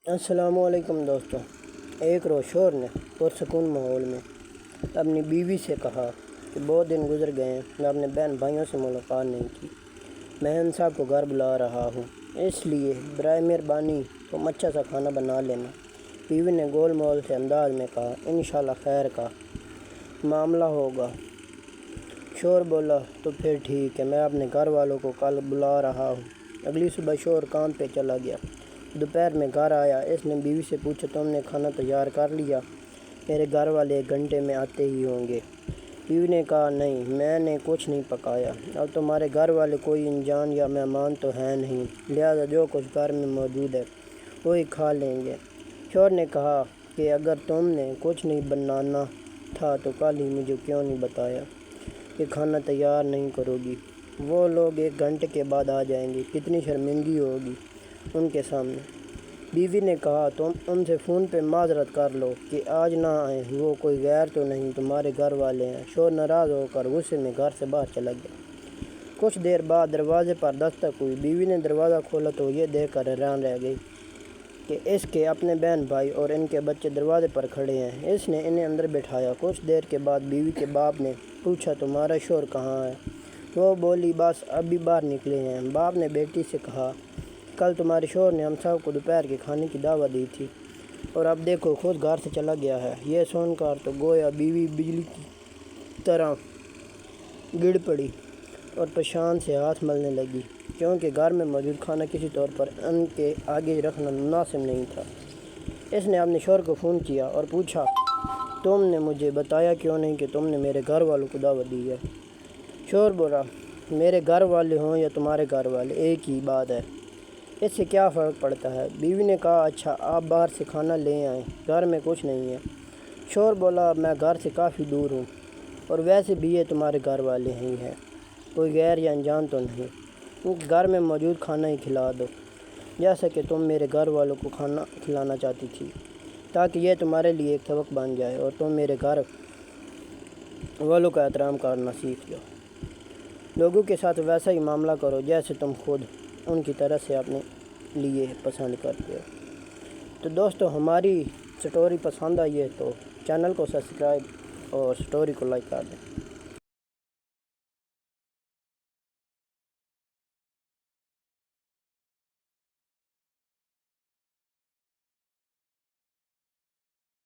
السلام علیکم دوستوں۔ ایک روز شور نے پرسکون ماحول میں اپنی بیوی سے کہا کہ بہت دن گزر گئے ہیں، میں اپنے بہن بھائیوں سے ملاقات نہیں کی۔ میں ان صاحب کو گھر بلا رہا ہوں، اس لیے برائے مہربانی تم اچھا سا کھانا بنا لینا۔ بیوی نے گول مول سے انداز میں کہا، انشاءاللہ خیر کا معاملہ ہوگا۔ شور بولا، تو پھر ٹھیک ہے، میں اپنے گھر والوں کو کل بلا رہا ہوں۔ اگلی صبح شور کام پہ چلا گیا۔ دوپہر میں گھر آیا، اس نے بیوی سے پوچھا، تم نے کھانا تیار کر لیا؟ میرے گھر والے 1 گھنٹے میں آتے ہی ہوں گے۔ بیوی نے کہا، نہیں، میں نے کچھ نہیں پکایا۔ اب تمہارے گھر والے کوئی انجان یا مہمان تو ہیں نہیں، لہذا جو کچھ گھر میں موجود ہے وہی کھا لیں گے۔ شور نے کہا کہ اگر تم نے کچھ نہیں بنانا تھا تو کل ہی مجھے کیوں نہیں بتایا کہ کھانا تیار نہیں کرو گی؟ وہ لوگ 1 گھنٹے کے بعد آ جائیں گے، کتنی شرمندگی ہوگی ان کے سامنے۔ بیوی نے کہا، تم ان سے فون پہ معذرت کر لو کہ آج نہ آئیں، وہ کوئی غیر تو نہیں، تمہارے گھر والے ہیں۔ شور ناراض ہو کر غصے میں گھر سے باہر چلا گیا۔ کچھ دیر بعد دروازے پر دستک ہوئی۔ بیوی نے دروازہ کھولا تو یہ دیکھ کر حیران رہ گئی کہ اس کے اپنے بہن بھائی اور ان کے بچے دروازے پر کھڑے ہیں۔ اس نے انہیں اندر بٹھایا۔ کچھ دیر کے بعد بیوی کے باپ نے پوچھا، تمہارا شوہر کہاں ہے؟ وہ بولی، بس ابھی باہر نکلے ہیں۔ باپ نے بیٹی سے کہا، کل تمہارے شوہر نے ہم سب کو دوپہر کے کھانے کی دعوت دی تھی اور اب دیکھو خود گھر سے چلا گیا ہے۔ یہ سن کر تو گویا بیوی بجلی کی طرح گڑ پڑی اور پریشان سے ہاتھ ملنے لگی، کیونکہ گھر میں موجود کھانا کسی طور پر ان کے آگے رکھنا مناسب نہیں تھا۔ اس نے اپنے شوہر کو فون کیا اور پوچھا، تم نے مجھے بتایا کیوں نہیں کہ تم نے میرے گھر والوں کو دعوت دی ہے؟ شوہر بولا، میرے گھر والے ہوں یا تمہارے گھر والے، ایک ہی بات ہے، اس سے کیا فرق پڑتا ہے؟ بیوی نے کہا، اچھا آپ باہر سے کھانا لے آئیں، گھر میں کچھ نہیں ہے۔ شوہر بولا، میں گھر سے کافی دور ہوں اور ویسے بھی یہ تمہارے گھر والے ہی ہیں، کوئی غیر یا انجان تو نہیں، گھر میں موجود کھانا ہی کھلا دو، جیسا کہ تم میرے گھر والوں کو کھانا کھلانا چاہتی تھی، تاکہ یہ تمہارے لیے ایک سبق بن جائے اور تم میرے گھر والوں کا احترام کرنا سیکھ جاؤ۔ لوگوں کے ساتھ ویسا ہی معاملہ کرو جیسے تم خود ان کی طرح سے اپنے لیے پسند کرتے ہو۔ تو دوستو، ہماری سٹوری پسند آئی ہے تو چینل کو سبسکرائب اور سٹوری کو لائک کر دیں۔